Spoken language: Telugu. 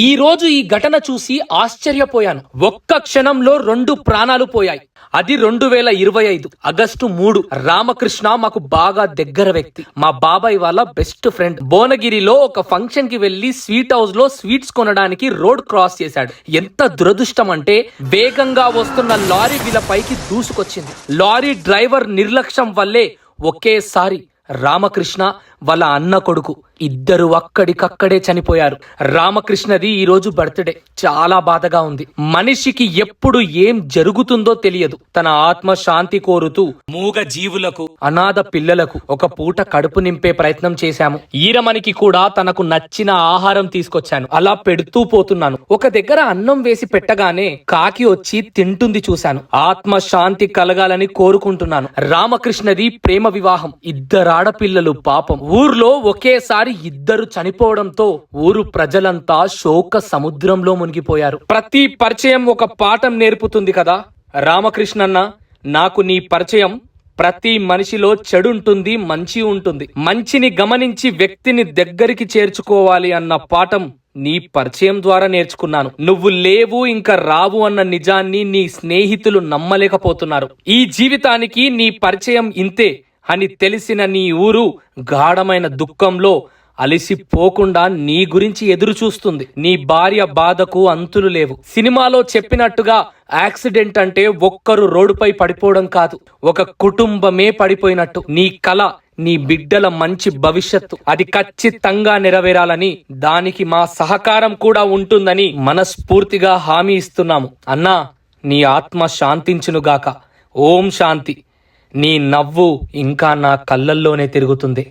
ఈ రోజు ఈ ఘటన చూసి ఆశ్చర్యపోయాను. ఒక్క క్షణంలో 2 ప్రాణాలు పోయాయి. అది 2025 ఆగస్టు 3. రామకృష్ణ మాకు బాగా దగ్గర వ్యక్తి. మా బాబాయ్ వాళ్ళ బెస్ట్ ఫ్రెండ్. భువనగిరిలో ఒక ఫంక్షన్ కి వెళ్లి స్వీట్ హౌస్ లో స్వీట్స్ కొనడానికి రోడ్ క్రాస్ చేశాడు. ఎంత దురదృష్టం అంటే వేగంగా వస్తున్న లారీ వీళ్ళ పైకి దూసుకొచ్చింది. లారీ డ్రైవర్ నిర్లక్ష్యం వల్లే ఒకేసారి రామకృష్ణ వాళ్ళ అన్న కొడుకు ఇద్దరు అక్కడికక్కడే చనిపోయారు. రామకృష్ణది ఈ రోజు బర్త్డే. చాలా బాధగా ఉంది. మనిషికి ఎప్పుడు ఏం జరుగుతుందో తెలియదు. తన ఆత్మ శాంతి కోరుతూ మూగ జీవులకు, అనాథ పిల్లలకు ఒక పూట కడుపు నింపే ప్రయత్నం చేశాము. ఈరమణికి కూడా తనకు నచ్చిన ఆహారం తీసుకొచ్చాను. అలా పెడుతూ పోతున్నాను. ఒక దగ్గర అన్నం వేసి పెట్టగానే కాకి వచ్చి తింటుంది చూశాను. ఆత్మ శాంతి కలగాలని కోరుకుంటున్నాను. రామకృష్ణది ప్రేమ వివాహం. ఇద్దరు ఆడపిల్లలు. పాపం ఊర్లో ఒకేసారి ఇద్దరు చనిపోవడంతో ఊరు ప్రజలంతా శోక సముద్రంలో మునిగిపోయారు. ప్రతి పరిచయం ఒక పాఠం నేర్పుతుంది కదా రామకృష్ణన్న. నాకు నీ పరిచయం ప్రతి మనిషిలో చెడుంటుంది, మంచి ఉంటుంది. మంచిని గమనించి వ్యక్తిని దగ్గరికి చేర్చుకోవాలి అన్న పాఠం నీ పరిచయం ద్వారా నేర్చుకున్నాను. నువ్వు లేవు ఇంకా రావు అన్న నిజాన్ని నీ స్నేహితులు నమ్మలేకపోతున్నారు. ఈ జీవితానికి నీ పరిచయం ఇంతే అని తెలిసిన నీ ఊరు గాఢమైన దుఃఖంలో అలసిపోకుండా నీ గురించి ఎదురు చూస్తుంది. నీ భార్య బాధకు అంతులు లేవు. సినిమాలో చెప్పినట్టుగా యాక్సిడెంట్ అంటే ఒక్కరు రోడ్డుపై పడిపోవడం కాదు, ఒక కుటుంబమే పడిపోయినట్టు. నీ కళ, నీ బిడ్డల మంచి భవిష్యత్తు, అది ఖచ్చితంగా నెరవేరాలని, దానికి మా సహకారం కూడా ఉంటుందని మనస్ఫూర్తిగా హామీ ఇస్తున్నాము. అన్నా, నీ ఆత్మ శాంతించునుగాక. ఓం శాంతి. నీ నవ్వు ఇంకా నా కళ్ళల్లోనే తిరుగుతుంది.